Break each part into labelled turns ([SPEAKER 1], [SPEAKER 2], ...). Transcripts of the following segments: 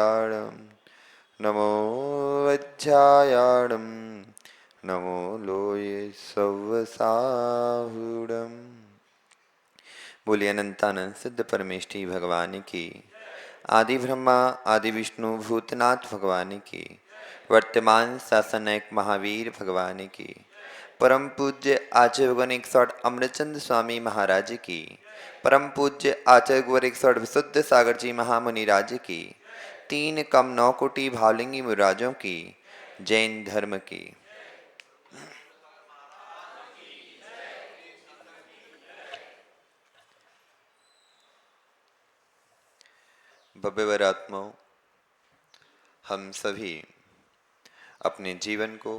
[SPEAKER 1] वज्रायाणं नमो वज्रायाणं नमो लोये सव्वसाहुडम्। बोलिए अनंतानंद सिद्ध परमेष्ठी भगवान की, आदि ब्रह्मा आदि विष्णु भूतनाथ भगवान की, वर्तमान शासनक महावीर भगवान की, परम पूज्य आचार्य गुण 108 अमृतचंद स्वामी महाराज की, परम पूज्य आचार्य गुण 108 विशुद्ध सागर जी महामुनि राज की, 3 कम 9 कोटि भावलिंगी मुराजों की, जैन धर्म की। भव्यवर आत्माओं, हम सभी अपने जीवन को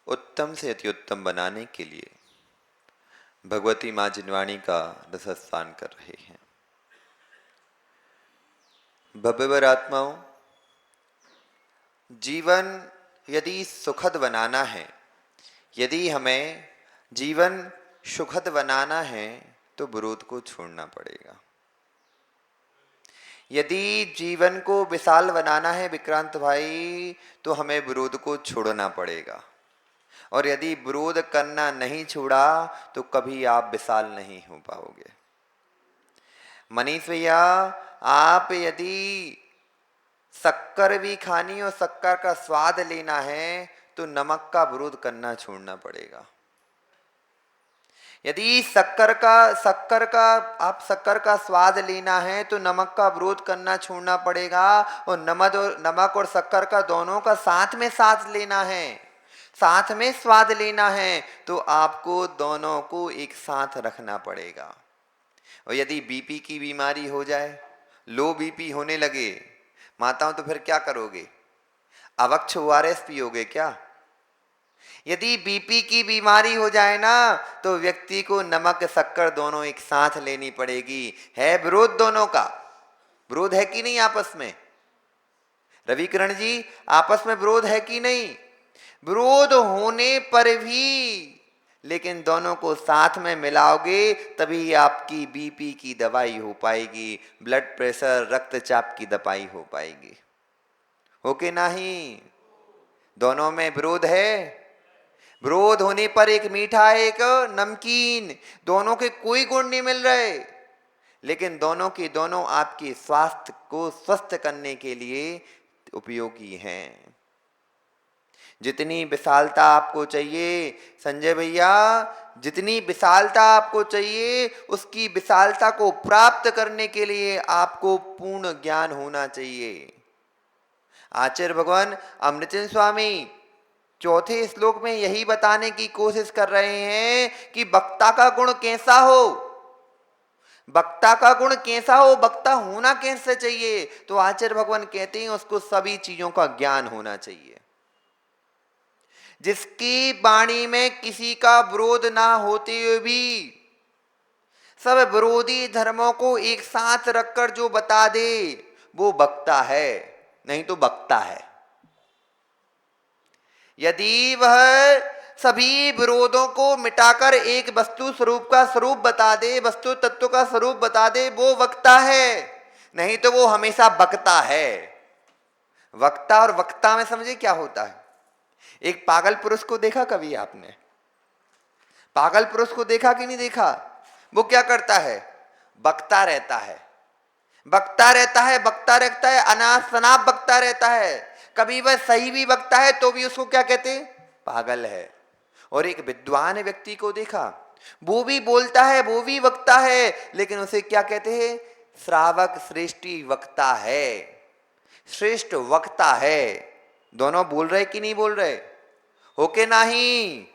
[SPEAKER 1] उत्तम से अति उत्तम बनाने के लिए भगवती माँ जिनवाणी का रसस्थान कर रहे हैं। भव्यवर आत्माओं, जीवन यदि सुखद बनाना है, यदि हमें जीवन सुखद बनाना है तो विरोध को छोड़ना पड़ेगा। यदि जीवन को विशाल बनाना है विक्रांत भाई, तो हमें विरोध को छोड़ना पड़ेगा। और यदि विरोध करना नहीं छोड़ा तो कभी आप विशाल नहीं हो पाओगे। मनीष भैया, आप यदि शक्कर भी खानी और शक्कर का स्वाद लेना है तो नमक का विरोध करना छोड़ना पड़ेगा। यदि शक्कर का स्वाद लेना है तो नमक का विरोध करना छोड़ना पड़ेगा। और नमक और शक्कर का दोनों का साथ में साथ लेना है, साथ में स्वाद लेना है, तो आपको दोनों को एक साथ रखना पड़ेगा। और यदि बीपी की बीमारी हो जाए, लो बीपी होने लगे माताओं, तो फिर क्या करोगे? अवक्ष ओआरएस पियोगे क्या? यदि बीपी की बीमारी हो जाए ना, तो व्यक्ति को नमक शक्कर दोनों एक साथ लेनी पड़ेगी। है विरोध दोनों का? विरोध है कि नहीं आपस में? रविकरण जी, आपस में विरोध है कि नहीं? विरोध होने पर भी लेकिन दोनों को साथ में मिलाओगे तभी आपकी बीपी की दवाई हो पाएगी, ब्लड प्रेशर रक्तचाप की दवाई हो पाएगी। हो के नहीं? दोनों में विरोध है। विरोध होने पर एक मीठा एक नमकीन, दोनों के कोई गुण नहीं मिल रहे, लेकिन दोनों की दोनों आपके स्वास्थ्य को स्वस्थ करने के लिए उपयोगी हैं। जितनी विशालता आपको चाहिए संजय भैया, जितनी विशालता आपको चाहिए, उसकी विशालता को प्राप्त करने के लिए आपको पूर्ण ज्ञान होना चाहिए। आचार्य भगवान अमृतचंद स्वामी चौथे श्लोक में यही बताने की कोशिश कर रहे हैं कि वक्ता का गुण कैसा हो, वक्ता का गुण कैसा हो, वक्ता होना कैसे चाहिए। तो आचार्य भगवान कहते हैं उसको सभी चीजों का ज्ञान होना चाहिए। जिसकी वाणी में किसी का विरोध ना होते हुए भी सब विरोधी धर्मों को एक साथ रखकर जो बता दे वो वक्ता है, नहीं तो वक्ता है। यदि वह सभी विरोधों को मिटाकर एक वस्तु स्वरूप का स्वरूप बता दे, वस्तु तत्व का स्वरूप बता दे, वो वक्ता है, नहीं तो वो हमेशा बकता है। वक्ता और वक्ता में समझे क्या होता है? एक पागल पुरुष को देखा कभी आपने? पागल पुरुष को देखा कि नहीं देखा? वो क्या करता है? बकता रहता है, बकता रहता है, बकता रहता है, अनाप शनाप बकता रहता है। कभी वह सही भी बकता है तो भी उसको क्या कहते हैं? पागल है। और एक विद्वान व्यक्ति को देखा, वो भी बोलता है, वो भी वक्ता है, लेकिन उसे क्या कहते हैं? श्रावक श्रेष्ठी वक्ता है, श्रेष्ठ वक्ता है। दोनों बोल रहे कि नहीं बोल रहे? हो के नहीं?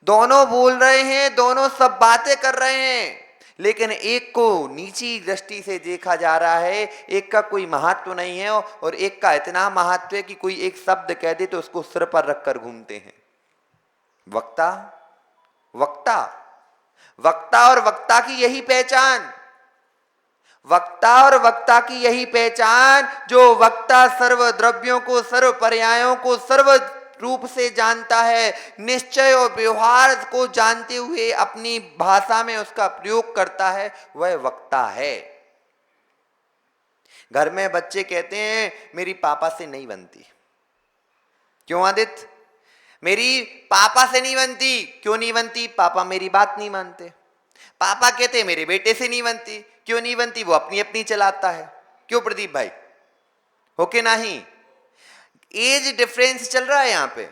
[SPEAKER 1] दोनों बोल रहे हैं, दोनों सब बातें कर रहे हैं, लेकिन एक को नीची दृष्टि से देखा जा रहा है, एक का कोई महत्व नहीं है, और एक का इतना महत्व है कि कोई एक शब्द कह दे तो उसको सिर पर रखकर घूमते हैं। वक्ता, वक्ता, वक्ता और वक्ता की यही पहचान, वक्ता और वक्ता की यही पहचान, जो वक्ता सर्व द्रव्यों को, सर्व पर्यायों को सर्व रूप से जानता है, निश्चय और व्यवहार को जानते हुए अपनी भाषा में उसका प्रयोग करता है, वह वक्ता है। घर में बच्चे कहते हैं मेरी पापा से नहीं बनती। क्यों आदित्य? मेरी पापा से नहीं बनती। क्यों नहीं बनती? पापा मेरी बात नहीं मानते। पापा कहते मेरे बेटे से नहीं बनती। क्यों नहीं बनती? वो अपनी अपनी चलाता है। क्यों प्रदीप भाई, हो के नहीं? एज डिफरेंस चल रहा है, यहां पे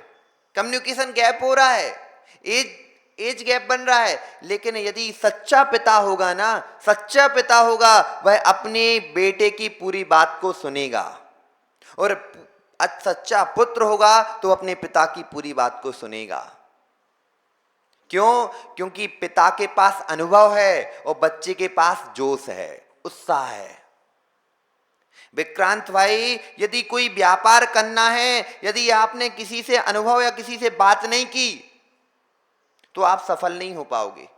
[SPEAKER 1] कम्युनिकेशन गैप हो रहा है, एज गैप बन रहा है। लेकिन यदि सच्चा पिता होगा ना, सच्चा पिता होगा, वह अपने बेटे की पूरी बात को सुनेगा। और सच्चा पुत्र होगा तो अपने पिता की पूरी बात को सुनेगा। क्यों? क्योंकि पिता के पास अनुभव है और बच्चे के पास जोश है, उत्साह है। विक्रांत भाई, यदि कोई व्यापार करना है, यदि आपने किसी से अनुभव या किसी से बात नहीं की तो आप सफल नहीं हो पाओगे।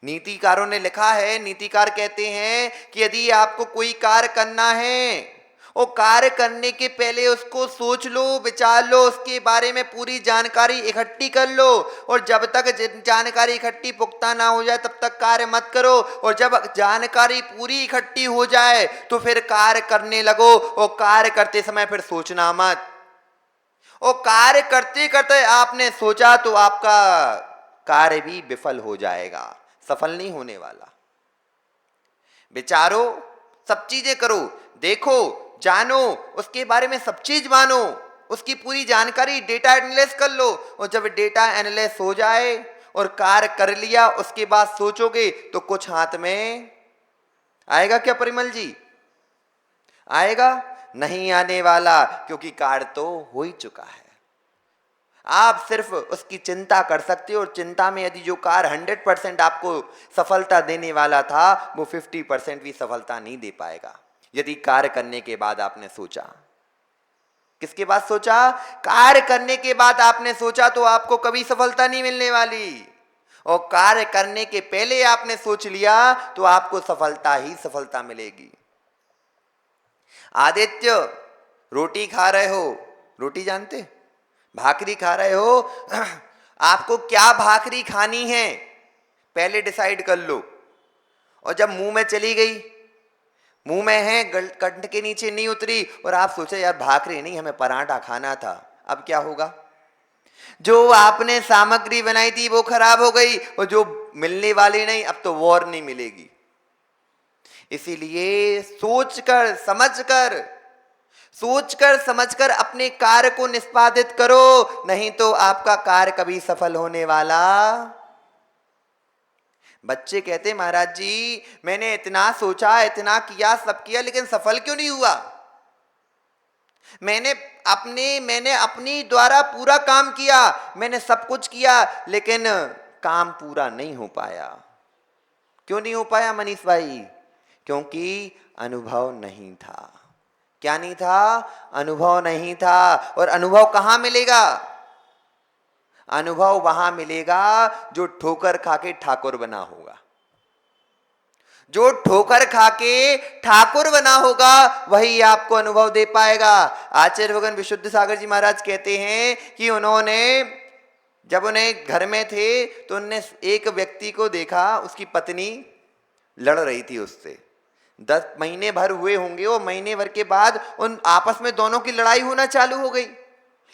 [SPEAKER 1] नीतिकारों ने लिखा है, नीतिकार कहते हैं कि यदि आपको कोई कार्य करना है और कार्य करने के पहले उसको सोच लो, विचार लो, उसके बारे में पूरी जानकारी इकट्ठी कर लो। और जब तक जानकारी इकट्ठी पुख्ता ना हो जाए तब तक कार्य मत करो। और जब जानकारी पूरी इकट्ठी हो जाए तो फिर कार्य करने लगो। और कार्य करते समय फिर सोचना मत। और कार्य करते करते आपने सोचा तो आपका कार्य भी विफल हो जाएगा, सफल नहीं होने वाला। विचारो, सब चीजें करो, देखो, जानो, उसके बारे में सब चीज मानो, उसकी पूरी जानकारी डेटा एनालिसिस कर लो। और जब डेटा एनालिसिस हो जाए और कार्य कर लिया, उसके बाद सोचोगे तो कुछ हाथ में आएगा क्या परिमल जी? आएगा? नहीं आने वाला, क्योंकि कार्य तो हो ही चुका है। आप सिर्फ उसकी चिंता कर सकते हो। और चिंता में यदि जो कार्य 100% आपको सफलता देने वाला था, वो 50% भी सफलता नहीं दे पाएगा। यदि कार्य करने के बाद आपने सोचा, किसके बाद सोचा? कार्य करने के बाद आपने सोचा तो आपको कभी सफलता नहीं मिलने वाली। और कार्य करने के पहले आपने सोच लिया तो आपको सफलता ही सफलता मिलेगी। आदित्य, रोटी खा रहे हो, रोटी जानते, भाकरी खा रहे हो, आपको क्या भाकरी खानी है पहले डिसाइड कर लो। और जब मुंह में चली गई, मुंह में है, कंठ के नीचे नहीं उतरी, और आप सोचे यार भाकरी नहीं, हमें पराठा खाना था, अब क्या होगा? जो आपने सामग्री बनाई थी वो खराब हो गई, और जो मिलने वाली नहीं, अब तो वो और नहीं मिलेगी। इसीलिए सोचकर समझकर अपने कार्य को निष्पादित करो, नहीं तो आपका कार्य कभी सफल होने वाला। बच्चे कहते महाराज जी, मैंने इतना सोचा, इतना किया, सब किया, लेकिन सफल क्यों नहीं हुआ? मैंने अपनी द्वारा पूरा काम किया, मैंने सब कुछ किया, लेकिन काम पूरा नहीं हो पाया। क्यों नहीं हो पाया मनीष भाई? क्योंकि अनुभव नहीं था। क्या नहीं था? अनुभव नहीं था। और अनुभव कहां मिलेगा? अनुभव वहां मिलेगा जो ठोकर खा के ठाकुर बना होगा। जो ठोकर खा के ठाकुर बना होगा वही आपको अनुभव दे पाएगा। आचार्य भगवान विशुद्ध सागर जी महाराज कहते हैं कि उन्होंने जब उन्हें घर में थे तो उन्होंने एक व्यक्ति को देखा, उसकी पत्नी लड़ रही थी उससे। 10 महीने भर हुए होंगे, और महीने भर के बाद उन आपस में दोनों की लड़ाई होना चालू हो गई,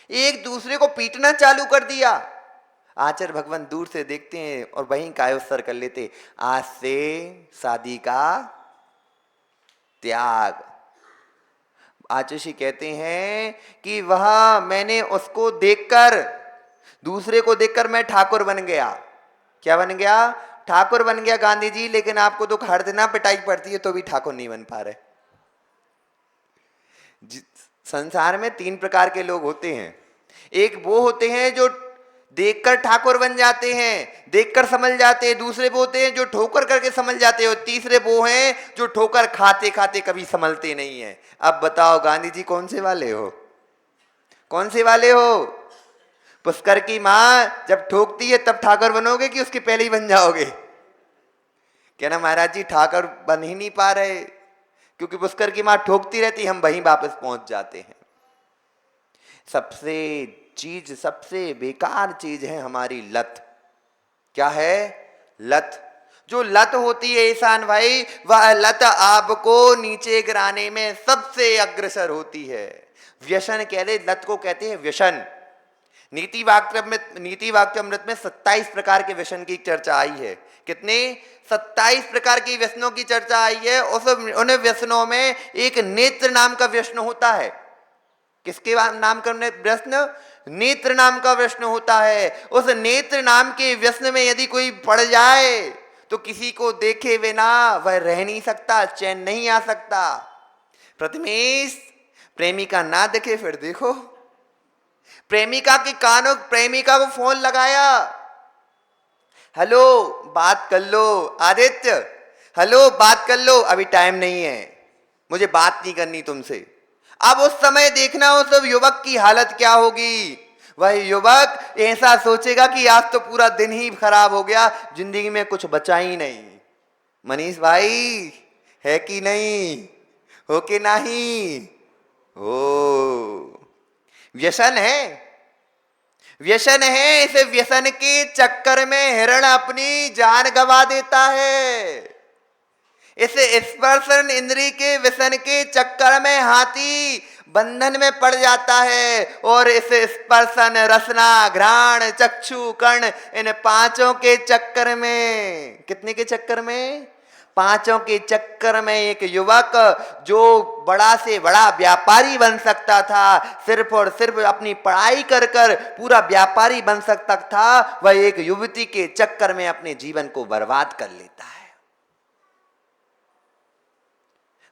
[SPEAKER 1] एक दूसरे को पीटना चालू कर दिया। आचार्य भगवान दूर से देखते हैं और वहीं कायोत्सर कर लेते, आज से शादी का त्याग। आचार्य कहते हैं कि वह मैंने उसको देखकर, दूसरे को देखकर मैं ठाकुर बन गया। क्या बन गया? ठाकुर बन गया गांधी जी। लेकिन आपको तो हर दिन पिटाई पड़ती है तो भी ठाकुर नहीं बन पा रहे। संसार में 3 प्रकार के लोग होते हैं। एक वो होते हैं जो देखकर ठाकुर बन जाते हैं, देखकर समझ जाते हैं। दूसरे वो होते हैं जो ठोकर करके समझ जाते हैं। और तीसरे वो हैं जो ठोकर खाते खाते कभी संभलते नहीं है। अब बताओ गांधी जी कौन से वाले हो? कौन से वाले हो? पुष्कर की मां जब ठोकती है तब ठाकुर बनोगे कि उसके पहले ही बन जाओगे? कहना महाराज जी ठाकुर बन ही नहीं पा रहे, क्योंकि पुष्कर की मां ठोकती रहती, हम वहीं वापस पहुंच जाते हैं। सबसे बेकार चीज है हमारी लत। क्या है? लत। जो लत होती है ईशान भाई, वह लत आपको नीचे गिराने में सबसे अग्रसर होती है। व्यसन कह ले, लत को कहते हैं व्यसन। नीति वाक्यामृत में 27 प्रकार के व्यसन की चर्चा आई है। कितने? 27 प्रकार की व्यसनों की चर्चा आई है। उन व्यसनों में एक नेत्र नाम का व्यसन होता है। किसके नाम का व्यसन? नेत्र नाम का व्यसन होता है। उस नेत्र नाम के व्यसन में यदि कोई पड़ जाए तो किसी को देखे बिना वह रह नहीं सकता, चैन नहीं आ सकता। प्रथमेश, प्रेमिका ना देखे फिर देखो। प्रेमिका को फोन लगाया, हेलो बात कर लो। आदित्य, हेलो बात कर लो, अभी टाइम नहीं है, मुझे बात नहीं करनी तुमसे। अब उस समय देखना उस युवक की हालत क्या होगी। वह युवक ऐसा सोचेगा कि आज तो पूरा दिन ही खराब हो गया, जिंदगी में कुछ बचा ही नहीं। मनीष भाई, है कि नहीं? हो कि नहीं? हो। व्यसन है, व्यसन है। इस व्यसन के चक्कर में हिरण अपनी जान गंवा देता है। इस स्पर्शन इंद्री के व्यसन के चक्कर में हाथी बंधन में पड़ जाता है। और इस स्पर्शन, रसना, घ्राण, चक्षु, कर्ण, इन पांचों के चक्कर में, कितने के चक्कर में? पांचों के चक्कर में एक युवक जो बड़ा से बड़ा व्यापारी बन सकता था, सिर्फ और सिर्फ अपनी पढ़ाई कर कर पूरा व्यापारी बन सकता था, वह एक युवती के चक्कर में अपने जीवन को बर्बाद कर लेता है।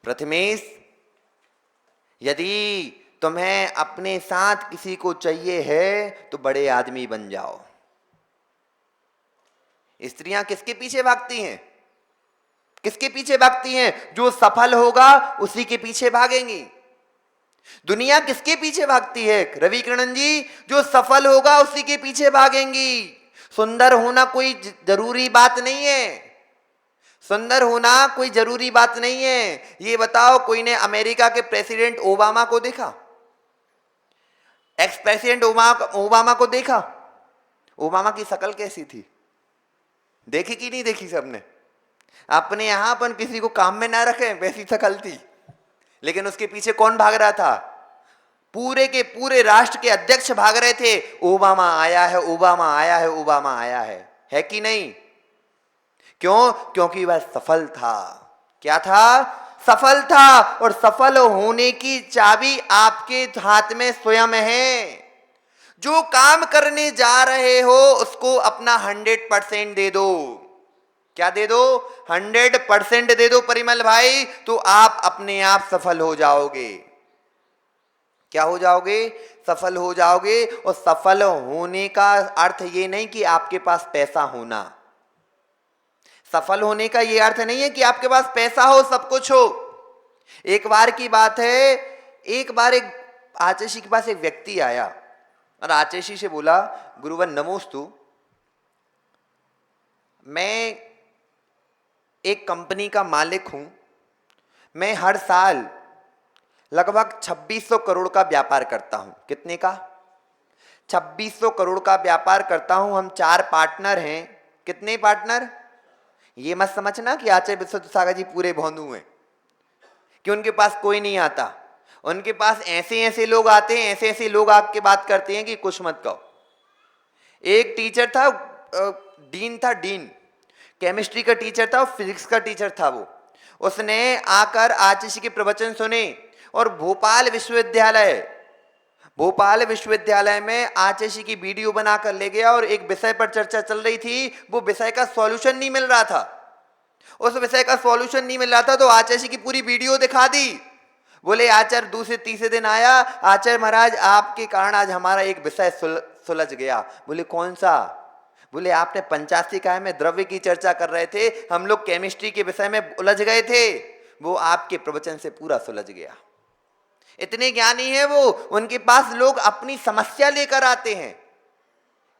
[SPEAKER 1] प्रथमेश, यदि तुम्हें अपने साथ किसी को चाहिए है तो बड़े आदमी बन जाओ। स्त्रियां किसके पीछे भागती हैं? किसके पीछे भागती हैं? जो सफल होगा उसी के पीछे भागेंगी। दुनिया किसके पीछे भागती है रवि किरण जी? जो सफल होगा उसी के पीछे भागेंगी। सुंदर होना कोई जरूरी बात नहीं है। सुंदर होना कोई जरूरी बात नहीं है। ये बताओ, कोई ने अमेरिका के प्रेसिडेंट ओबामा को देखा? एक्स प्रेसिडेंट ओबामा को देखा? ओबामा की शक्ल कैसी थी? देखी कि नहीं देखी सबने? अपने यहां पर किसी को काम में ना रखे, वैसी शक्ल थी। लेकिन उसके पीछे कौन भाग रहा था? पूरे के पूरे राष्ट्र के अध्यक्ष भाग रहे थे, ओबामा आया है, ओबामा आया है, ओबामा आया है कि नहीं? क्यों? क्योंकि वह सफल था। क्या था? सफल था। और सफल होने की चाबी आपके हाथ में स्वयं है। जो काम करने जा रहे हो उसको अपना 100% दे दो। क्या दे दो? 100% दे दो परिमल भाई, तो आप अपने आप सफल हो जाओगे। क्या हो जाओगे? सफल हो जाओगे। और सफल होने का अर्थ ये नहीं कि आपके पास पैसा होना। सफल होने का ये अर्थ नहीं है कि आपके पास पैसा हो, सब कुछ हो। एक बार की बात है, एक बार एक आचार्य के पास एक व्यक्ति आया और आचार्य से बोला, गुरुवर नमोस्तु, मैं एक कंपनी का मालिक हूं। मैं हर साल लगभग 2600 करोड़ का व्यापार करता हूं। कितने का? 2600 करोड़ का व्यापार करता हूं। हम 4 पार्टनर हैं। कितने पार्टनर? ये मत समझना कि आचार्य विश्वनाथ सागर जी पूरे भोंदू हैं, कि उनके पास कोई नहीं आता। उनके पास ऐसे ऐसे लोग आते हैं, ऐसे ऐसे लोग आके बात करते हैं कि कुछ मत कहो। एक टीचर था, डीन था, डीन केमिस्ट्री का टीचर था और फिजिक्स का टीचर था वो। उसने आकर आचार्य के प्रवचन सुने और भोपाल विश्वविद्यालय में आचार्य की वीडियो बनाकर ले गया और एक विषय पर चर्चा चल रही थी। वो विषय का सॉल्यूशन नहीं मिल रहा था। उस विषय का सॉल्यूशन नहीं मिल रहा था तो आचार्य की पूरी वीडियो दिखा दी। बोले आचार्य दूसरे तीसरे दिन आया, आचार्य महाराज आपके कारण आज हमारा एक विषय सुलझ गया। बोले कौन सा? बोले आपने पंचाशिकाय में द्रव्य की चर्चा कर रहे थे, हम लोग केमिस्ट्री के विषय में उलझ गए थे, वो आपके प्रवचन से पूरा सुलझ गया। इतने ज्ञानी है वो। उनके पास लोग अपनी समस्या लेकर आते हैं।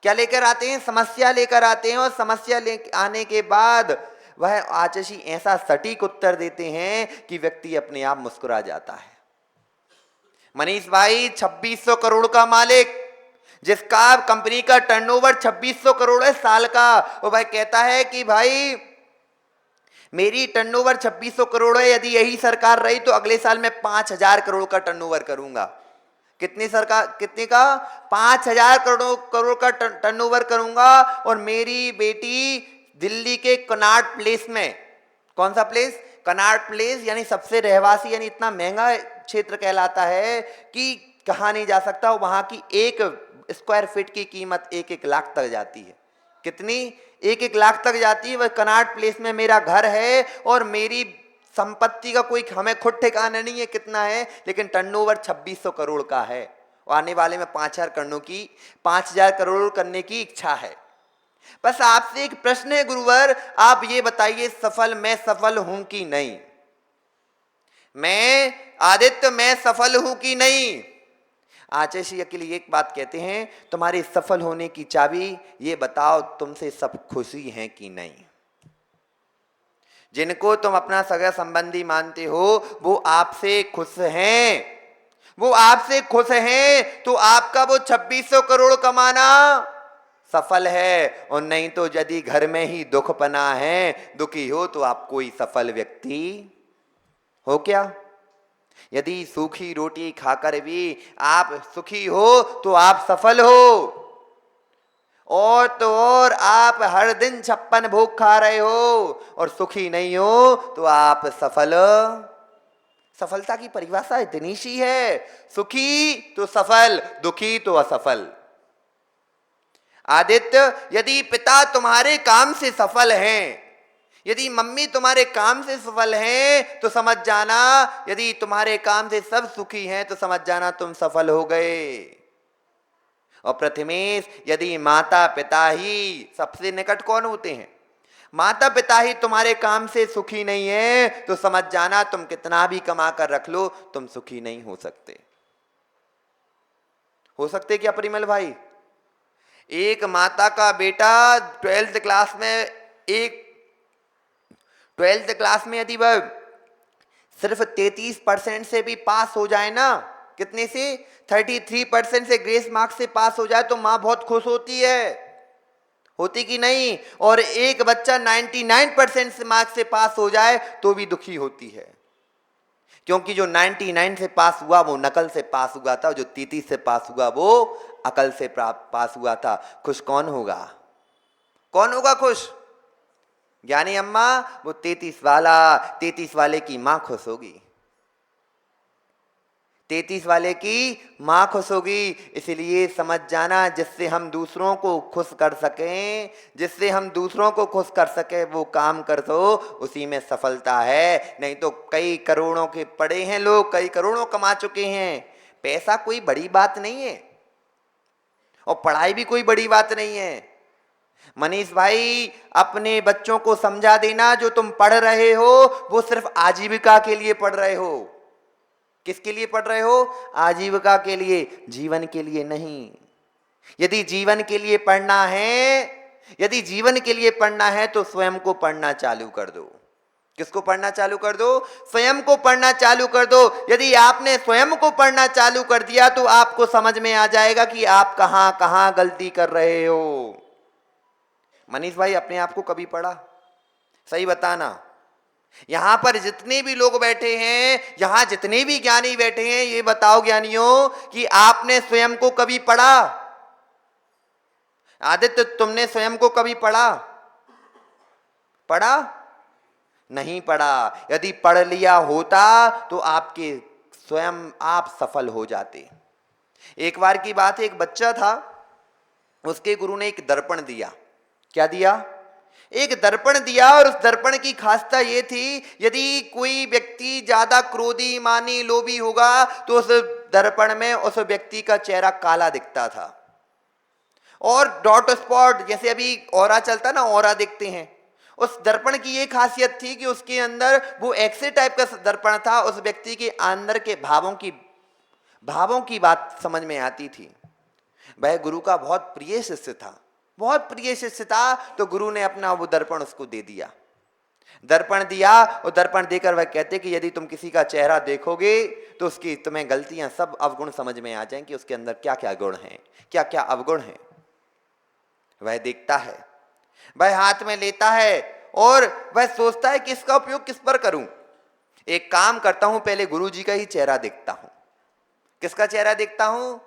[SPEAKER 1] क्या लेकर आते हैं? समस्या लेकर आते हैं। और समस्या ले आने के बाद वह आचार्य ऐसा सटीक उत्तर देते हैं कि व्यक्ति अपने आप मुस्कुरा जाता है। मनीष भाई 2600 करोड़ का मालिक, जिसका कंपनी का टर्नओवर 2600 करोड़ है साल का, वो भाई कहता है कि भाई मेरी टर्नओवर 2600 करोड़ है, यदि यही सरकार रही तो अगले साल मैं 5000 करोड़ का टर्नओवर करूंगा। कितनी सरकार, कितने का? 5000 करोड़ का टर्नओवर करूंगा। और मेरी बेटी दिल्ली के कनॉट प्लेस में, कौन सा प्लेस? कनॉट प्लेस, यानी सबसे रहवासी, यानी इतना महंगा क्षेत्र कहलाता है कि कहा नहीं जा सकता। वहां की एक स्क्वायर फीट की कीमत 1-1 लाख तक जाती है। कितनी? 1-1 लाख तक जाती है। वह कनॉट प्लेस में मेरा घर है और मेरी संपत्ति का कोई हमें खुद ठिकाना नहीं है कितना है, लेकिन टर्नओवर 2600 करोड़ का है। और आने वाले में 5000 करोड़ करने की इच्छा है। बस आपसे एक प्रश्न है गुरुवर, आप ये बताइए मैं सफल हूं कि नहीं? मैं आदित्य, मैं सफल हूं कि नहीं? आचार्य श्री के लिए एक बात कहते हैं, तुम्हारे सफल होने की चाबी ये बताओ, तुमसे सब खुशी हैं कि नहीं? जिनको तुम अपना सगा संबंधी मानते हो वो आपसे खुश हैं, वो आपसे खुश हैं, तो आपका वो 2600 करोड़ कमाना सफल है। और नहीं तो यदि घर में ही दुख पना है, दुखी हो, तो आप कोई सफल व्यक्ति हो क्या? यदि सूखी रोटी खाकर भी आप सुखी हो तो आप सफल हो। और तो और आप हर दिन 56 भोग खा रहे हो और सुखी नहीं हो तो आप सफलता की परिभाषा इतनी सी है, सुखी तो सफल, दुखी तो असफल। आदित्य, यदि पिता तुम्हारे काम से सफल हैं, यदि मम्मी तुम्हारे काम से सफल हैं, तो समझ जाना, यदि तुम्हारे काम से सब सुखी हैं तो समझ जाना तुम सफल हो गए। और प्रथमेश, यदि माता पिता ही, सबसे निकट कौन होते हैं? माता पिता ही तुम्हारे काम से सुखी नहीं है, तो समझ जाना तुम कितना भी कमा कर रख लो, तुम सुखी नहीं हो सकते। हो सकते क्या परिमल भाई? एक माता का बेटा 12th क्लास में, 12th क्लास में यदि वह सिर्फ 33% से भी पास हो जाए ना, कितने से? 33% से ग्रेस मार्क्स से पास हो जाए, तो माँ बहुत खुश होती है, होती कि नहीं? और एक बच्चा 99% से मार्क्स से पास हो जाए तो भी दुखी होती है, क्योंकि जो 99 से पास हुआ वो नकल से पास हुआ था, जो 33 से पास हुआ वो अकल से पास हुआ था। खुश कौन होगा? कौन होगा खुश? ज्ञानी अम्मा, वो 33 वाले की मां खुश होगी, 33 वाले की मां खुश होगी। इसलिए समझ जाना, जिससे हम दूसरों को खुश कर सकें, जिससे हम दूसरों को खुश कर सके, वो काम कर दो, उसी में सफलता है। नहीं तो कई करोड़ों के पड़े हैं लोग, कई करोड़ों कमा चुके हैं। पैसा कोई बड़ी बात नहीं है और पढ़ाई भी कोई बड़ी बात नहीं है। मनीष भाई, अपने बच्चों को समझा देना, जो तुम पढ़ रहे हो वो सिर्फ आजीविका के लिए पढ़ रहे हो। किसके लिए पढ़ रहे हो? आजीविका के लिए, जीवन के लिए नहीं। यदि जीवन के लिए पढ़ना है, यदि जीवन के लिए पढ़ना है तो स्वयं को पढ़ना चालू कर दो। किसको पढ़ना चालू कर दो? स्वयं को पढ़ना चालू कर दो। यदि आपने स्वयं को पढ़ना चालू कर दिया तो आपको समझ में आ जाएगा कि आप कहां कहां गलती कर रहे हो। मनीष भाई, अपने आप को कभी पढ़ा? सही बताना। यहां पर जितने भी लोग बैठे हैं, यहां जितने भी ज्ञानी बैठे हैं, ये बताओ ज्ञानियों कि आपने स्वयं को कभी पढ़ा? आदित्य, तुमने स्वयं को कभी पढ़ा? पढ़ा? नहीं पढ़ा। यदि पढ़ लिया होता तो आपके स्वयं आप सफल हो जाते। एक बार की बात है, एक बच्चा था, उसके गुरु ने एक दर्पण दिया। क्या दिया? एक दर्पण दिया। और उस दर्पण की खासियत ये थी, यदि कोई व्यक्ति ज्यादा क्रोधी, मानी, लोभी होगा तो उस दर्पण में उस व्यक्ति का चेहरा काला दिखता था। और डॉट स्पॉट, जैसे अभी ऑरा चलता ना, ऑरा दिखते हैं, उस दर्पण की ये खासियत थी कि उसके अंदर वो एक्स-रे टाइप का दर्पण था। उस व्यक्ति के अंदर के भावों की बात समझ में आती थी। वह गुरु का बहुत प्रिय शिष्य था, बहुत प्रिय शिष्य था। तो गुरु ने अपना वो दर्पण उसको दे दिया। दर्पण दिया और दर्पण देकर वह कहते कि यदि तुम किसी का चेहरा देखोगे तो उसकी तुम्हें गलतियां, सब अवगुण समझ में आ जाएं कि उसके अंदर क्या क्या गुण हैं, क्या क्या अवगुण हैं। वह देखता है, वह हाथ में लेता है और वह सोचता है कि इसका उपयोग किस पर करूं। एक काम करता हूं, पहले गुरु जी का ही चेहरा देखता हूं। किसका चेहरा देखता हूं?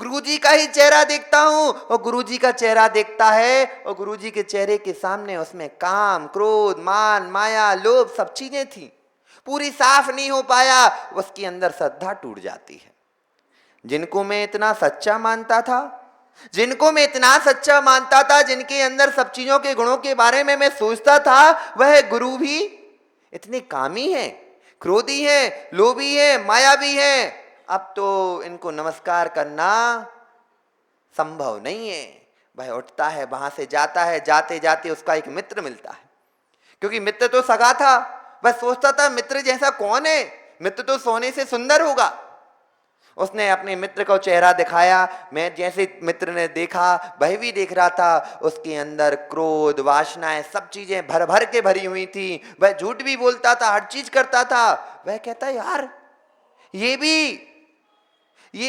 [SPEAKER 1] गुरु जी का ही चेहरा देखता हूं। और गुरु जी का चेहरा देखता है और गुरु जी के चेहरे के सामने उसमें काम, क्रोध, मान, माया, लोभ सब चीजें थी, पूरी साफ नहीं हो पाया। उसके अंदर श्रद्धा टूट जाती है। जिनको मैं इतना सच्चा मानता था, जिनको मैं इतना सच्चा मानता था, जिनके अंदर सब चीजों के गुणों के बारे में मैं सोचता था, वह गुरु भी इतने कामी हैं, क्रोधी हैं, लोभी हैं, मायावी हैं। अब तो इनको नमस्कार करना संभव नहीं है। वह उठता है, वहां से जाता है। जाते जाते उसका एक मित्र मिलता है, क्योंकि मित्र तो सगा था। वह सोचता था मित्र जैसा कौन है, मित्र तो सोने से सुंदर होगा। उसने अपने मित्र को चेहरा दिखाया। मैं जैसे मित्र ने देखा, वह भी देख रहा था। उसके अंदर क्रोध, वासनाएं, सब चीजें भर भर के भरी हुई थी। वह झूठ भी बोलता था, हर चीज करता था। वह कहता यार, ये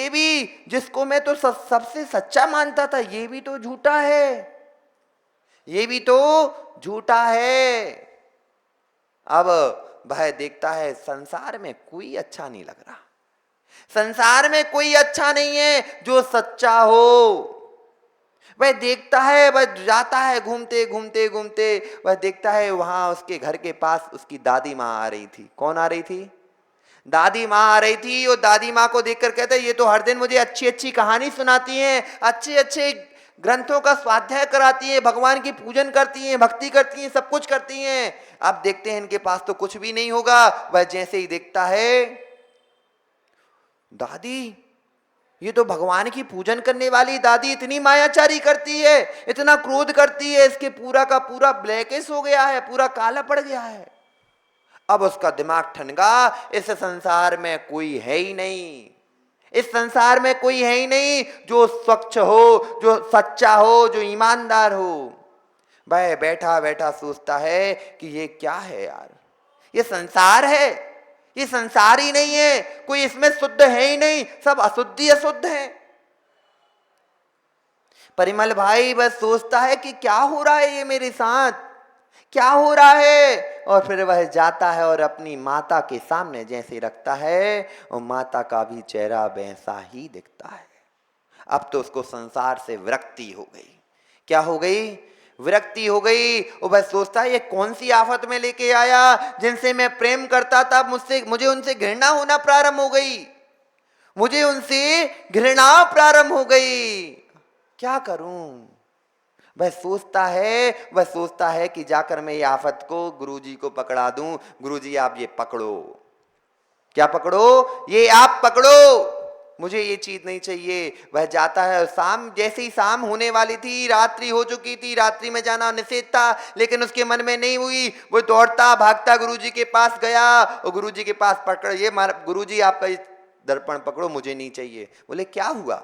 [SPEAKER 1] भी जिसको मैं तो सबसे सच्चा मानता था, ये भी तो झूठा है, ये भी तो झूठा है। अब वह देखता है संसार में कोई अच्छा नहीं लग रहा, संसार में कोई अच्छा नहीं है जो सच्चा हो। वह देखता है, वह जाता है, घूमते घूमते घूमते वह देखता है वहां उसके घर के पास उसकी दादी माँ आ रही थी। कौन आ रही थी? दादी माँ आ रही थी। और दादी माँ को देखकर कहते ये तो हर दिन मुझे अच्छी अच्छी कहानी सुनाती हैं, अच्छे अच्छे ग्रंथों का स्वाध्याय कराती हैं, भगवान की पूजन करती हैं, भक्ति करती हैं, सब कुछ करती हैं। अब देखते हैं इनके पास तो कुछ भी नहीं होगा। वह जैसे ही देखता है, दादी, ये तो भगवान की पूजन करने वाली दादी इतनी मायाचारी करती है, इतना क्रोध करती है, इसके पूरा का पूरा ब्लैकिश हो गया है, पूरा काला पड़ गया है। अब उसका दिमाग ठनका, इस संसार में कोई है ही नहीं, इस संसार में कोई है ही नहीं जो स्वच्छ हो, जो सच्चा हो, जो ईमानदार हो। वह बैठा बैठा सोचता है कि ये क्या है यार, ये संसार है, ये संसार ही नहीं है, कोई इसमें शुद्ध है ही नहीं, सब अशुद्धि अशुद्ध है। परिमल भाई बस सोचता है कि क्या हो रहा है ये मेरे साथ, क्या हो रहा है। और फिर वह जाता है और अपनी माता के सामने जैसे रखता है, और माता का भी चेहरा वैसा ही दिखता है। अब तो उसको संसार से विरक्ति हो गई। क्या हो गई? विरक्ति हो गई। और वह सोचता है ये कौन सी आफत में लेके आया, जिनसे मैं प्रेम करता था मुझे उनसे घृणा होना प्रारंभ हो गई, मुझे उनसे घृणा प्रारंभ हो गई। क्या करूं? वह सोचता है कि जाकर मैं ये आफत को गुरुजी को पकड़ा दूं। गुरुजी आप ये पकड़ो। क्या पकड़ो? ये आप पकड़ो, मुझे ये चीज नहीं चाहिए। वह जाता है, शाम जैसे ही शाम होने वाली थी, रात्रि हो चुकी थी, रात्रि में जाना निषेध था, लेकिन उसके मन में नहीं हुई। वो दौड़ता भागता गुरुजी के पास गया और गुरुजी के पास पकड़, ये गुरुजी आपका ये दर्पण पकड़ो, मुझे नहीं चाहिए। बोले क्या हुआ,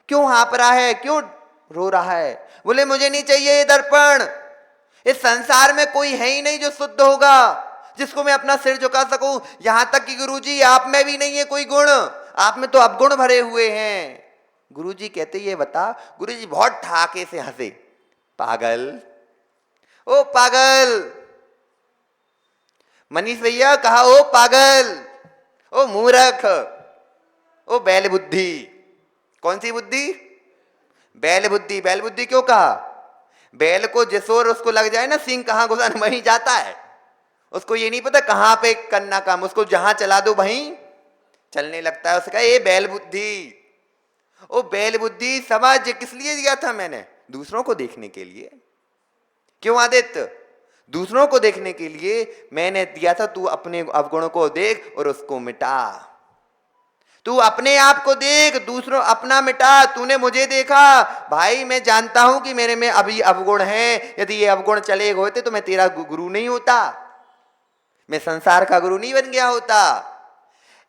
[SPEAKER 1] क्यों हाँप रहा है, क्यों रो रहा है? बोले मुझे नहीं चाहिए ये दर्पण, इस संसार में कोई है ही नहीं जो शुद्ध होगा, जिसको मैं अपना सिर झुका सकूं। यहां तक कि गुरुजी आप में भी नहीं है कोई गुण, आप में तो अवगुण भरे हुए हैं। गुरुजी कहते ये बता। गुरुजी बहुत ठाके से हंसे, पागल, ओ पागल। मनीष भैया कहा ओ पागल, ओ मूर्ख, ओ बैल बुद्धि। कौन सी बुद्धि? बैल बुद्धि। बैल बुद्धि क्यों कहा? बैल को जिस ओर उसको लग जाए ना सींग, कहां घुसाना वहीं जाता है। उसको ये नहीं पता कहां पे करना काम, उसको जहां चला दो वहीं चलने लगता है। उसका ये बैल बुद्धि। ओ बैल बुद्धि, समझ किस लिए दिया था मैंने? दूसरों को देखने के लिए। क्यों आदित्य? दूसरों को देखने के लिए मैंने दिया था। तू अपने अवगुणों को देख और उसको मिटा। तू अपने आप को देख, दूसरों अपना मिटा। तूने मुझे देखा भाई, मैं जानता हूं कि मेरे में अभी अवगुण हैं। यदि ये अवगुण चले होते तो मैं तेरा गुरु नहीं होता, मैं संसार का गुरु नहीं बन गया होता।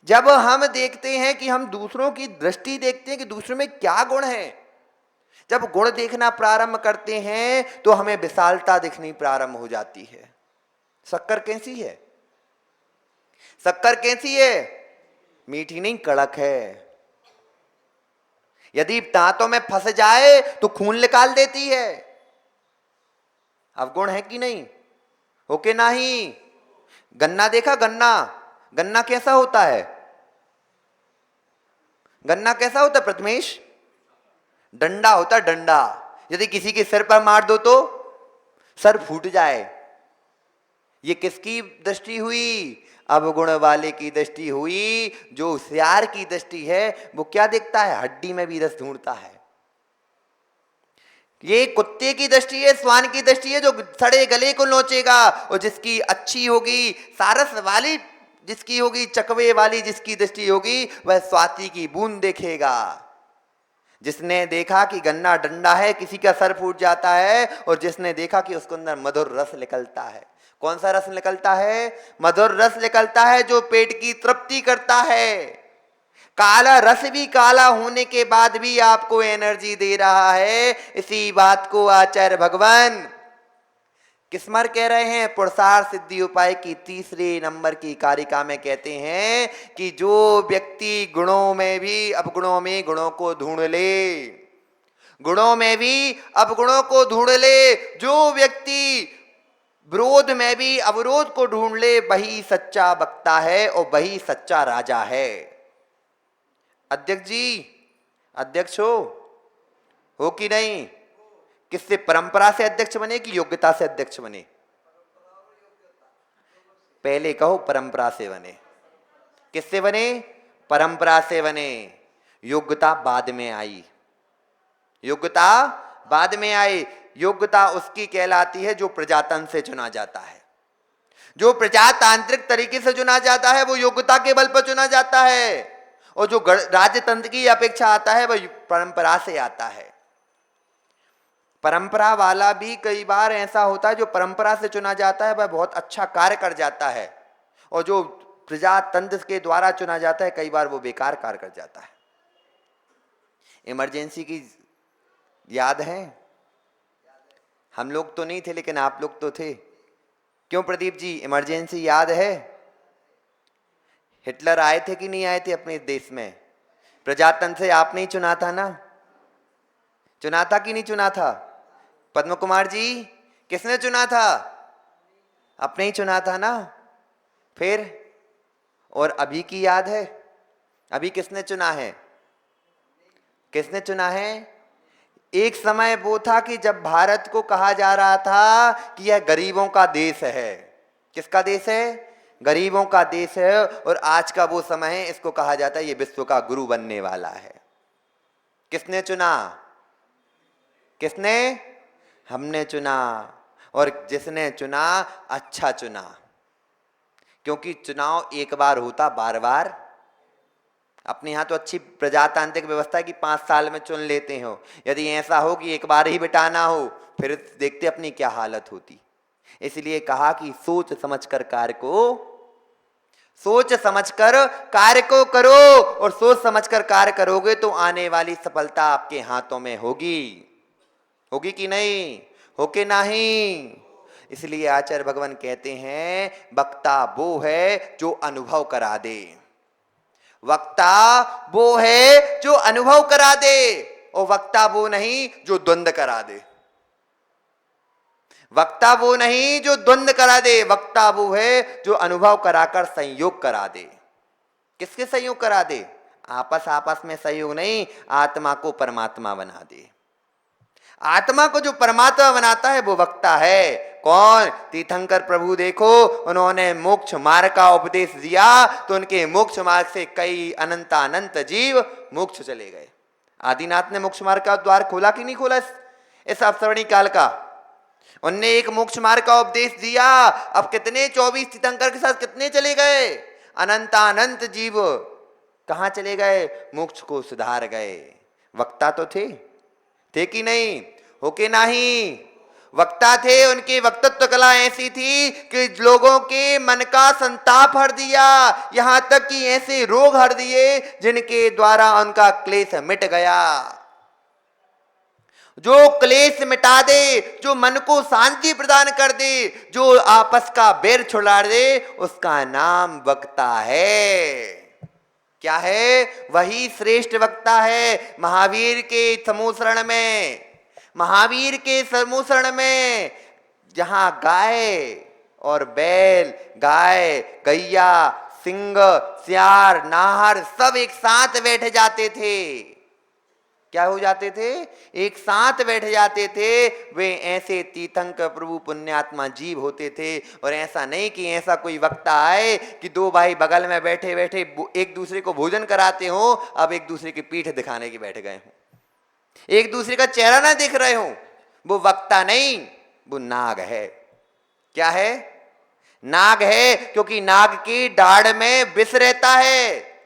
[SPEAKER 1] जब हम देखते हैं कि हम दूसरों की दृष्टि देखते हैं कि दूसरों में क्या गुण है, जब गुण देखना प्रारंभ करते हैं तो हमें विशालता दिखनी प्रारंभ हो जाती है। शक्कर कैसी है? शक्कर कैसी है? मीठी नहीं, कड़क है। यदि दांतों में फंस जाए तो खून निकाल देती है। अवगुण है कि नहीं? हो के नहीं? गन्ना देखा? गन्ना, गन्ना कैसा होता है? गन्ना कैसा होता है प्रथमेश? डंडा होता है, डंडा। यदि किसी के सिर पर मार दो तो सर फूट जाए। ये किसकी दृष्टि हुई? अवगुण वाले की दृष्टि हुई। जो होशियार की दृष्टि है वो क्या देखता है? हड्डी में भी रस ढूंढता है। ये कुत्ते की दृष्टि है, श्वान की दृष्टि है, जो सड़े गले को नोचेगा। और जिसकी अच्छी होगी, सारस वाली जिसकी होगी, चकवे वाली जिसकी दृष्टि होगी, वह स्वाति की बूंद देखेगा। जिसने देखा कि गन्ना डंडा है, किसी का सर फूट जाता है, और जिसने देखा कि उसके अंदर मधुर रस निकलता है। कौन सा रस निकलता है? मधुर रस निकलता है, जो पेट की तृप्ति करता है। काला रस भी काला होने के बाद भी आपको एनर्जी दे रहा है। इसी बात को आचार्य भगवान किस्मर कह रहे हैं, पुरुषार्थ सिद्धि उपाय की तीसरे नंबर की कारिका में कहते हैं कि जो व्यक्ति गुणों में भी अवगुणों में गुणों को ढूंढ ले, गुणों में भी अवगुणों को ढूंढ ले, जो व्यक्ति विरोध में भी अवरोध को ढूंढ ले, वही सच्चा वक्ता है और वही सच्चा राजा है। अध्यक्ष जी, अध्यक्ष हो कि नहीं? किससे? परंपरा से अध्यक्ष बने कि योग्यता से अध्यक्ष बने? पहले कहो, परंपरा से बने। किससे बने? परंपरा से बने। योग्यता बाद में आई, योग्यता बाद में आई। योग्यता उसकी कहलाती है जो प्रजातंत्र से चुना जाता है। जो प्रजातांत्रिक तरीके से चुना जाता है वो योग्यता के बल पर चुना जाता है, और जो राजतंत्र की अपेक्षा आता है वह परंपरा से आता है। परंपरा वाला भी कई बार ऐसा होता है, जो परंपरा से चुना जाता है वह बहुत अच्छा कार्य कर जाता है, और जो प्रजातंत्र के द्वारा चुना जाता है कई बार वो बेकार कार्य कर जाता है। इमरजेंसी की याद है? हम लोग तो नहीं थे, लेकिन आप लोग तो थे। क्यों प्रदीप जी, इमरजेंसी याद है? हिटलर आए थे कि नहीं आए थे अपने देश में? प्रजातंत्र से आपने ही चुना था ना? चुना था कि नहीं चुना था? पद्म कुमार जी, किसने चुना था? अपने ही चुना था ना? फिर और अभी की याद है? अभी किसने चुना है? किसने चुना है? एक समय वो था कि जब भारत को कहा जा रहा था कि यह गरीबों का देश है। किसका देश है? गरीबों का देश है। और आज का वो समय है, इसको कहा जाता है ये विश्व का गुरु बनने वाला है। किसने चुना? किसने? हमने चुना। और जिसने चुना अच्छा चुना, क्योंकि चुनाव एक बार होता, बार बार। अपने यहाँ तो अच्छी प्रजातांत्रिक व्यवस्था की 5 साल में चुन लेते हो। यदि ऐसा हो कि एक बार ही बिटाना हो, फिर देखते अपनी क्या हालत होती। इसलिए कहा कि सोच समझकर कार्य को, सोच समझकर कार्य को करो, और सोच समझकर कार्य करोगे तो आने वाली सफलता आपके हाथों में होगी। होगी कि नहीं? हो के नहीं? इसलिए आचार्य भगवान कहते हैं, वक्ता वो है जो अनुभव करा दे। वक्ता वो है जो अनुभव करा दे, और वक्ता वो नहीं जो द्वंद्व करा दे। वक्ता वो नहीं जो द्वंद्व करा दे, वक्ता वो है जो अनुभव कराकर संयोग करा दे। किसके संयोग करा दे? आपस में सहयोग नहीं, आत्मा को परमात्मा बना दे। आत्मा को जो परमात्मा बनाता है वो वक्ता है। कौन? तीर्थंकर प्रभु देखो, उन्होंने मोक्ष मार्ग का उपदेश दिया तो उनके मोक्ष मार्ग से कई अनंत जीव मोक्ष चले गए। आदिनाथ ने मोक्ष मार्ग का द्वार खोला कि नहीं खोला इस अवसरणी काल का? उनने एक मोक्ष मार्ग का उपदेश दिया। अब कितने 24 तीर्थंकर के साथ कितने चले गए? अनंत जीव कहां चले गए? मोक्ष को सुधार गए। वक्ता तो थे कि नहीं? हो के नहीं? वक्ता थे। उनकी वक्तत्व कला ऐसी थी कि लोगों के मन का संताप हर दिया, यहां तक कि ऐसे रोग हर दिए जिनके द्वारा उनका क्लेश मिट गया। जो क्लेश मिटा दे, जो मन को शांति प्रदान कर दे, जो आपस का बैर छुड़ा दे, उसका नाम वक्ता है। क्या है? वही श्रेष्ठ वक्ता है। महावीर के समूसरण में, महावीर के समूसरण में जहां गाय और बैल, गाय, गैया, सिंह, सियार, नाहर सब एक साथ बैठ जाते थे। क्या हो जाते थे? एक साथ बैठ जाते थे। वे ऐसे तीर्थंकर प्रभु पुण्यात्मा जीव होते थे। और ऐसा नहीं कि ऐसा कोई वक्ता आए कि दो भाई बगल में बैठे बैठे एक दूसरे को भोजन कराते हो, अब एक दूसरे की पीठ दिखाने के बैठ गए हो, एक दूसरे का चेहरा ना दिख रहे हो। वो वक्ता नहीं, वो नाग है। क्या है? नाग है, क्योंकि नाग की दाढ़ में विष रहता है।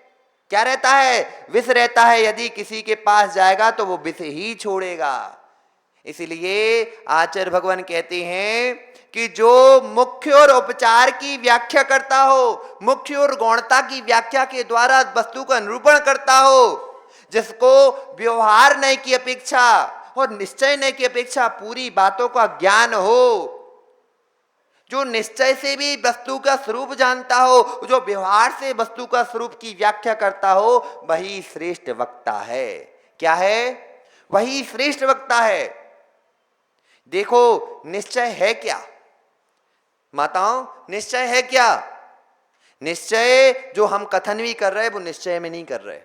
[SPEAKER 1] क्या रहता है? विष रहता है। यदि किसी के पास जाएगा तो वो विष ही छोड़ेगा। इसलिए आचार्य भगवान कहते हैं कि जो मुख्य और उपचार की व्याख्या करता हो, मुख्य और गौणता की व्याख्या के द्वारा वस्तु का निरूपण करता हो, जिसको व्यवहार नहीं की अपेक्षा और निश्चय नहीं की अपेक्षा पूरी बातों का ज्ञान हो, जो निश्चय से भी वस्तु का स्वरूप जानता हो, जो व्यवहार से वस्तु का स्वरूप की व्याख्या करता हो, वही श्रेष्ठ वक्ता है। क्या है? वही श्रेष्ठ वक्ता है। देखो निश्चय है क्या माताओं? निश्चय है क्या? निश्चय जो हम कथन भी कर रहे हैं वो निश्चय में नहीं कर रहे।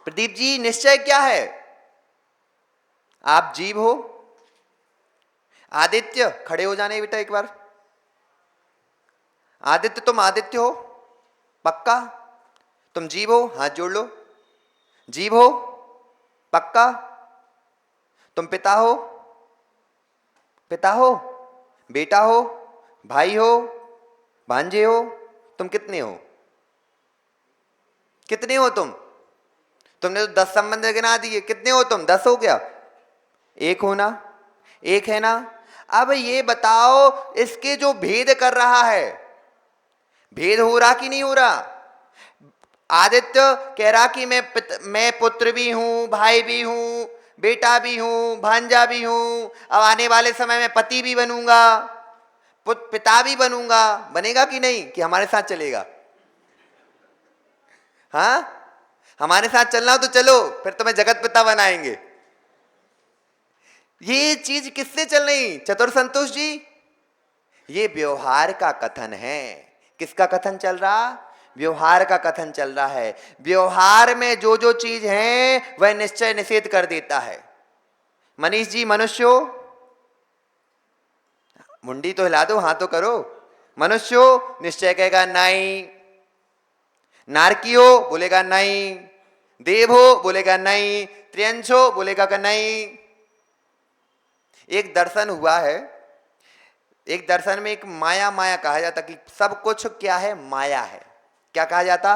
[SPEAKER 1] प्रदीप जी निश्चय क्या है? आप जीव हो। आदित्य खड़े हो जाने बेटा एक बार। आदित्य तुम आदित्य हो पक्का? तुम जीव हो? हाथ जोड़ लो। जीव हो पक्का? तुम पिता हो? पिता हो? बेटा हो? भाई हो? भांजे हो? तुम कितने हो? कितने हो तुम? तुमने तो 10 संबंध गिना दिए। कितने हो तुम? 10 हो क्या? एक हो ना? एक है ना? अब ये बताओ इसके जो भेद कर रहा है, भेद हो रहा कि नहीं हो रहा? आदित्य कह रहा कि मैं पुत्र भी हूं, भाई भी हूं, बेटा भी हूं, भांजा भी हूं, अब आने वाले समय में पति भी बनूंगा, पिता भी बनूंगा। बनेगा कि नहीं? कि हमारे साथ चलेगा? हाँ, हमारे साथ चलना हो तो चलो, फिर तुम्हें जगत पिता बनाएंगे। ये चीज किससे चल रही? चतुर संतोष जी, ये व्यवहार का कथन है। किसका कथन चल रहा? व्यवहार का कथन चल रहा है। व्यवहार में जो जो चीज है वह निश्चय निषेध कर देता है। मनीष जी मनुष्यो, मुंडी तो हिला दो, हाँ तो करो। मनुष्यो निश्चय कहेगा नहीं, नारकियो बोलेगा नहीं, देव हो बोलेगा नहीं, त्रियंशो बोलेगा कि नहीं। एक दर्शन हुआ है, एक दर्शन में एक माया माया कहा जाता कि सब कुछ क्या है? माया है। क्या कहा जाता?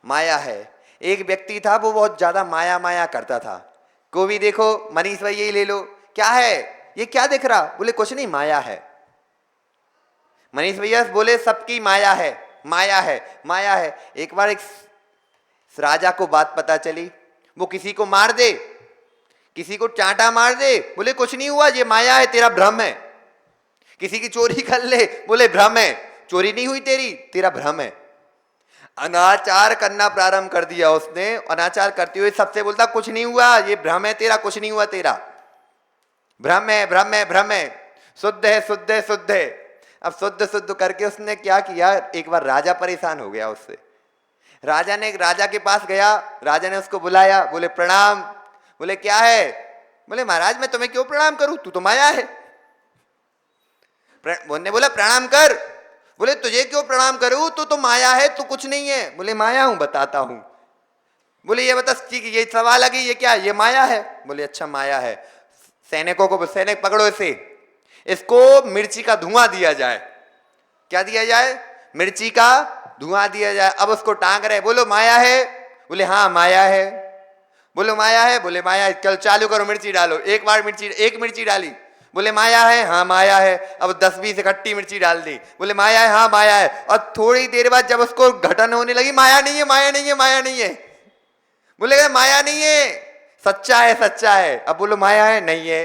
[SPEAKER 1] माया है। एक व्यक्ति था वो बहुत ज्यादा माया माया करता था। को भी देखो, मनीष भाई यही ले लो, क्या है ये? क्या दिख रहा? बोले कुछ नहीं, माया है। मनीष भैया बोले सबकी माया है, माया है, माया है। एक बार एक राजा को बात पता चली, वो किसी को मार दे, किसी को चांटा मार दे, बोले कुछ नहीं हुआ, ये माया है, तेरा भ्रम है। किसी की चोरी कर ले, बोले भ्रम है, चोरी नहीं हुई तेरी, तेरा भ्रम है। अनाचार करना प्रारंभ कर दिया उसने। अनाचार करते हुए सबसे बोलता कुछ नहीं हुआ, ये भ्रम है तेरा, कुछ नहीं हुआ तेरा, भ्रम है, भ्रम है, भ्रम है, शुद्ध है, शुद्ध है, शुद्ध है। अब शुद्ध शुद्ध करके उसने क्या किया, एक बार राजा परेशान हो गया उससे। राजा के पास गया, राजा ने उसको बुलाया, बोले प्रणाम। बोले क्या है? बोले महाराज मैं तुम्हें क्यों प्रणाम करूं, तू तो माया है। उन्होंने बोला प्रणाम कर। बोले तुझे क्यों प्रणाम करूं, तू तो माया है, तू कुछ नहीं है। बोले माया हूं, बताता हूं। बोले ये बता, ठीक ये सवाल आ गई, ये क्या? ये माया है। बोले अच्छा माया है। सैनिकों को, सैनिक पकड़ो इसे, इसको मिर्ची का धुआं दिया जाए। क्या दिया जाए? मिर्ची का धुआं दिया जाए। अब उसको टांग रहे, बोलो माया है? बोले हाँ माया है। बोलो माया है? बोले माया है। चल चालू करो, मिर्ची डालो। एक बार मिर्ची, एक मिर्ची डाली, बोले माया है? हाँ माया है। अब 10-20 इकट्ठी मिर्ची डाल दी, बोले माया है? हाँ माया है। और थोड़ी देर बाद जब उसको घटन होने लगी, माया नहीं है, माया नहीं है, माया नहीं है। बोले माया नहीं है, सच्चा है, सच्चा है। अब बोलो माया है? नहीं है।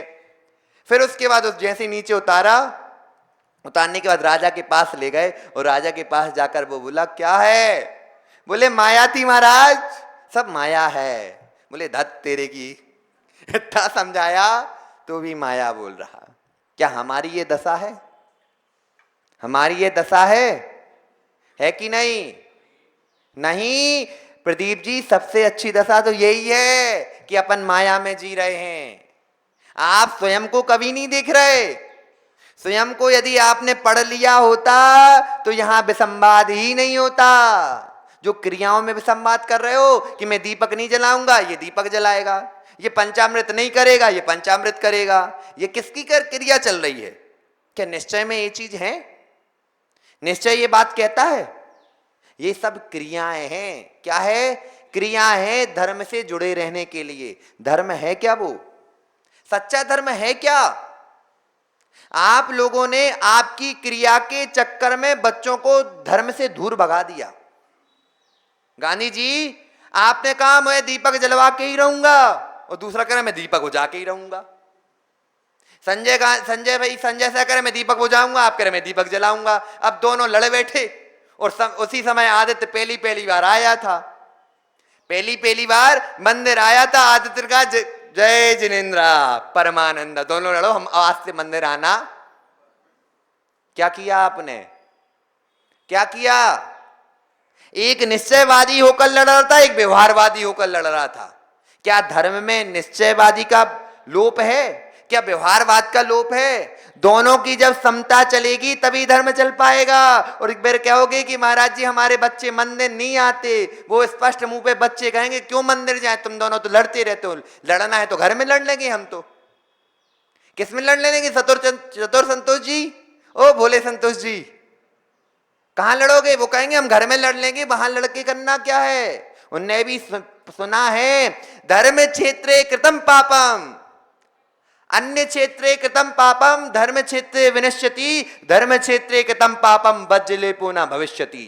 [SPEAKER 1] फिर उसके बाद उस जैसे नीचे उतारा, उतारने के बाद राजा के पास ले गए और राजा के पास जाकर वो बोला क्या है? बोले माया थी महाराज, सब माया है। बोले धत तेरे की, इतना समझाया तो भी माया बोल रहा। क्या हमारी ये दशा है? हमारी ये दशा है कि नहीं? नहीं प्रदीप जी, सबसे अच्छी दशा तो यही है कि अपन माया में जी रहे हैं। आप स्वयं को कभी नहीं देख रहे। स्वयं को यदि आपने पढ़ लिया होता तो यहां विसंवाद ही नहीं होता। जो क्रियाओं में विसंवाद कर रहे हो कि मैं दीपक नहीं जलाऊंगा, ये दीपक जलाएगा, ये पंचामृत नहीं करेगा, ये पंचामृत करेगा, ये किसकी क्रिया चल रही है? क्या निश्चय में ये चीज है? निश्चय ये बात कहता है? ये सब क्रियाएं हैं। क्या है? क्रिया है धर्म से जुड़े रहने के लिए। धर्म है क्या? वो सच्चा धर्म है क्या? आप लोगों ने आपकी क्रिया के चक्कर में बच्चों को धर्म से दूर भगा दिया। गांधी जी, आपने कहा मैं दीपक जलवा के ही रहूंगा, और दूसरा कह रहा मैं दीपक बुझा के ही रहूंगा। संजय से कह रहे मैं दीपक बुझाऊंगा, आप कह रहे मैं दीपक जलाऊंगा। अब दोनों लड़ बैठे, और उसी समय आदित्य पहली बार आया था। पहली बार मंदिर आया था आदित्य का। जय जिनेन्द्र परमानंद, दोनों लड़ो, हम आज से मंदिर आना। क्या किया आपने? क्या किया? एक निश्चयवादी होकर लड़ रहा था, एक व्यवहारवादी होकर लड़ रहा था। क्या धर्म में निश्चयवादी का लोप है? क्या व्यवहारवाद का लोप है? दोनों की जब समता चलेगी तभी धर्म चल पाएगा। और एक बार कहोगे कि महाराज जी हमारे बच्चे मंदिर नहीं आते, वो स्पष्ट मुंह पे बच्चे कहेंगे क्यों मंदिर जाए, तुम दोनों तो लड़ते रहते हो। लड़ना है तो घर में लड़ लेंगे हम तो। किस में लड़ लेंगे? चतुर संतोष जी, ओ भोले संतोष जी, कहां लड़ोगे? वो कहेंगे हम घर में लड़ लेंगे, वहां लड़के करना क्या है? उनने भी सुना है, धर्म क्षेत्रे कृतम पापम अन्य क्षेत्रे कृतम पापम धर्म क्षेत्रे विनश्यति, धर्म क्षेत्रे कृतम पापम वज्रलेपो न भविष्यति।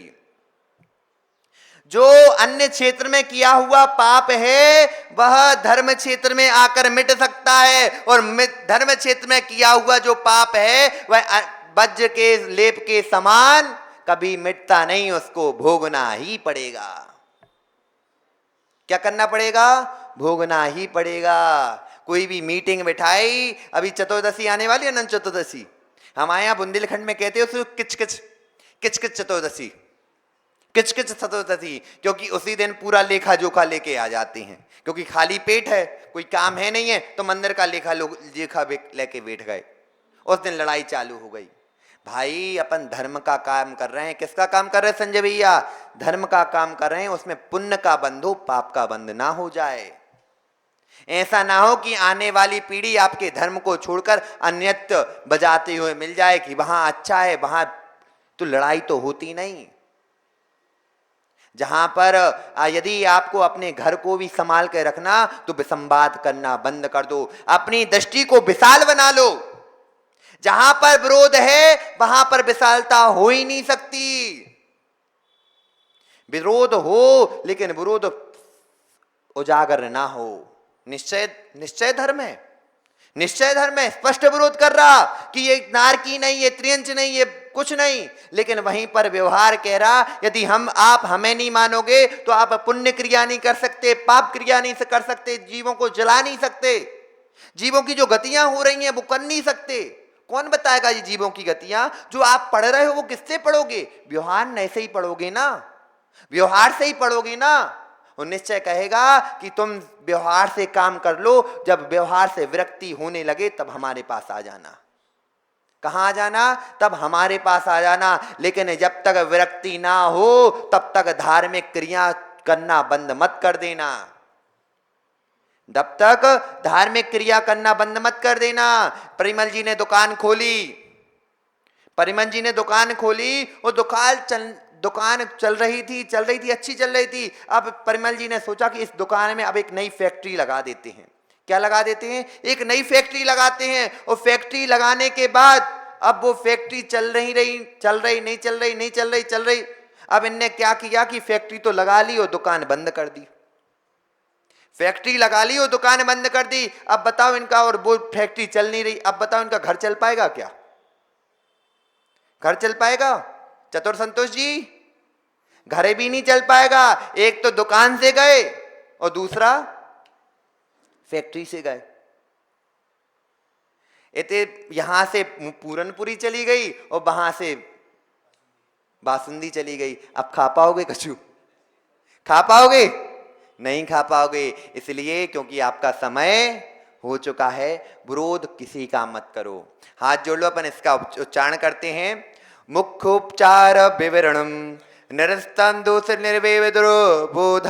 [SPEAKER 1] जो अन्य क्षेत्र में किया हुआ पाप है वह धर्म क्षेत्र में आकर मिट सकता है, और धर्म क्षेत्र में किया हुआ जो पाप है वह वज्र के लेप के समान कभी मिटता नहीं, उसको भोगना ही पड़ेगा। क्या करना पड़ेगा? भोगना ही पड़ेगा। कोई भी मीटिंग बिठाई, अभी चतुर्दशी आने वाली है, अनंत चतुर्दशी, हमारे यहाँ बुंदेलखंड में कहते हैं उसको किचकिच चतुर्दशी, किचकिच चतुर्दशी, क्योंकि उसी दिन पूरा लेखा जोखा लेके आ जाते हैं। क्योंकि खाली पेट है, कोई काम है नहीं है, तो मंदिर का लेखा लेके बैठ गए। उस दिन लड़ाई चालू हो गई। भाई अपन धर्म का काम कर रहे हैं। किसका काम कर रहे हैं संजय भैया? धर्म का काम कर रहे हैं। उसमें पुण्य का बंध हो, पाप का बंध ना हो जाए। ऐसा ना हो कि आने वाली पीढ़ी आपके धर्म को छोड़कर अन्यत्र बजाते हुए मिल जाए कि वहां अच्छा है, वहां तो लड़ाई तो होती नहीं। जहां पर यदि आपको अपने घर को भी संभाल के रखना तो विसंवाद करना बंद कर दो, अपनी दृष्टि को विशाल बना लो। जहां पर विरोध है वहां पर विशालता हो ही नहीं सकती। विरोध हो लेकिन विरोध उजागर ना हो। निश्चय धर्म है, निश्चय धर्म है। स्पष्ट विरोध कर रहा कि ये नारकी नहीं, ये त्रियंच नहीं, ये कुछ नहीं, लेकिन वहीं पर व्यवहार कह रहा यदि आप हमें नहीं मानोगे तो आप पुण्य क्रिया नहीं कर सकते, पाप क्रिया नहीं कर सकते, जीवों को जला नहीं सकते, जीवों की जो गतियां हो रही हैं वो कर नहीं सकते। कौन बताएगा ये जीवों की गतियां? जो आप पढ़ रहे हो वो किससे पढ़ोगे? व्यवहार ऐसे ही पढ़ोगे ना, व्यवहार से ही पढ़ोगे ना। और निश्चय कहेगा कि तुम व्यवहार से काम कर लो, जब व्यवहार से विरक्ति होने लगे तब हमारे पास आ जाना। कहां आ जाना? तब हमारे पास आ जाना। लेकिन जब तक विरक्ति ना हो तब तक धार्मिक क्रिया करना बंद मत कर देना। जब तक धार्मिक क्रिया करना बंद मत कर देना। परिमल जी ने दुकान खोली, परिमल जी ने दुकान खोली, और दुकान चल रही थी, अच्छी चल रही थी। अब परिमल जी ने सोचा कि इस दुकान में अब एक नई फैक्ट्री लगा देते हैं। क्या लगा देते हैं? एक नई फैक्ट्री लगाते हैं। और फैक्ट्री लगाने के बाद अब वो फैक्ट्री चल रही। अब इनने क्या किया कि फैक्ट्री तो लगा ली और दुकान बंद कर दी। फैक्ट्री लगा ली और दुकान बंद कर दी। अब बताओ इनका, और वो फैक्ट्री चल नहीं रही, अब बताओ इनका घर चल पाएगा क्या? घर चल पाएगा? चतुर संतोष जी, घर भी नहीं चल पाएगा। एक तो दुकान से गए और दूसरा फैक्ट्री से गए। इतने यहां से पूरनपुरी चली गई और वहां से बासुंदी चली गई, अब खा पाओगे कछु? खा पाओगे? नहीं खा पाओगे। इसलिए क्योंकि आपका समय हो चुका है। विरोध किसी का मत करो। हाथ जोड़ लो, अपन इसका उच्चारण करते हैं। मुख्योपचार विवरणम निरस्तम दोष निर्वेदरो बोध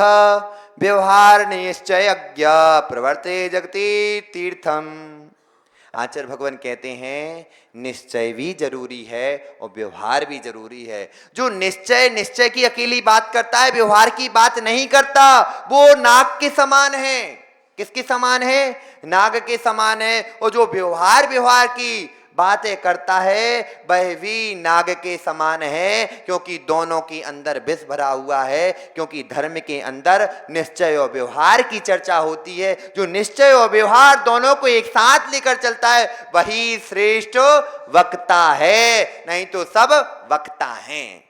[SPEAKER 1] व्यवहार निश्चय अज्ञा प्रवर्ते जगति तीर्थम। आचार्य भगवान कहते हैं निश्चय भी जरूरी है और व्यवहार भी जरूरी है। जो निश्चय की अकेली बात करता है, व्यवहार की बात नहीं करता, वो नाग के समान है। किसके समान है? नाग के समान है। और जो व्यवहार की बातें करता है वह भी नाग के समान है, क्योंकि दोनों के अंदर विष भरा हुआ है। क्योंकि धर्म के अंदर निश्चय और व्यवहार की चर्चा होती है। जो निश्चय और व्यवहार दोनों को एक साथ लेकर चलता है वही श्रेष्ठ वक्ता है, नहीं तो सब वक्ता हैं।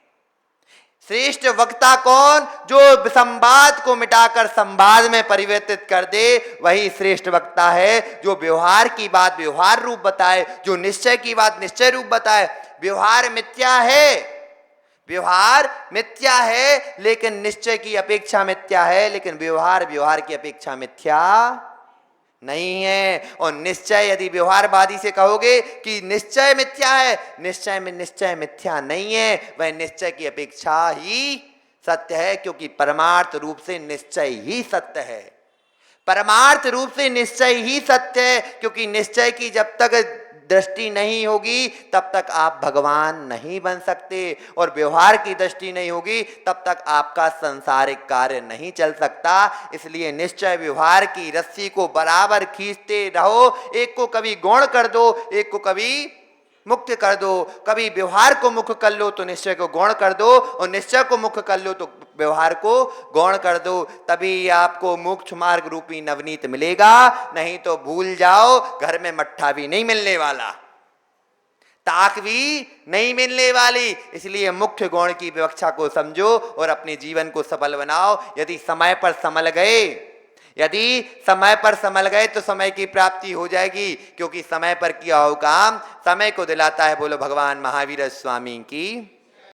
[SPEAKER 1] श्रेष्ठ वक्ता कौन? जो संवाद को मिटाकर संवाद में परिवर्तित कर दे, वही श्रेष्ठ वक्ता है। जो व्यवहार की बात व्यवहार रूप बताए, जो निश्चय की बात निश्चय रूप बताए। व्यवहार मिथ्या है, व्यवहार मिथ्या है, लेकिन निश्चय की अपेक्षा मिथ्या है। लेकिन व्यवहार की अपेक्षा मिथ्या नहीं है। और निश्चय, यदि व्यवहारवादी से कहोगे कि निश्चय मिथ्या है, निश्चय मिथ्या नहीं है, वह निश्चय की अपेक्षा ही सत्य है। क्योंकि परमार्थ रूप से निश्चय ही सत्य है। परमार्थ रूप से निश्चय ही सत्य है। क्योंकि निश्चय की जब तक दृष्टि नहीं होगी तब तक आप भगवान नहीं बन सकते, और व्यवहार की दृष्टि नहीं होगी तब तक आपका सांसारिक कार्य नहीं चल सकता। इसलिए निश्चय व्यवहार की रस्सी को बराबर खींचते रहो। एक को कभी गौण कर दो, एक को कभी मुक्त कर दो। कभी व्यवहार को मुक्त कर लो तो निश्चय को गौण कर दो, और निश्चय को मुक्त कर लो तो व्यवहार को गौण कर दो। तभी आपको मोक्ष मार्ग रूपी नवनीत मिलेगा। नहीं तो भूल जाओ, घर में मट्ठा भी नहीं मिलने वाला, ताक भी नहीं मिलने वाली। इसलिए मुख्य गौण की विवक्षा को समझो और अपने जीवन को सफल बनाओ। यदि समय पर संभल गए तो समय की प्राप्ति हो जाएगी। क्योंकि समय पर किया हुआ काम समय को दिलाता है। बोलो भगवान महावीर स्वामी की।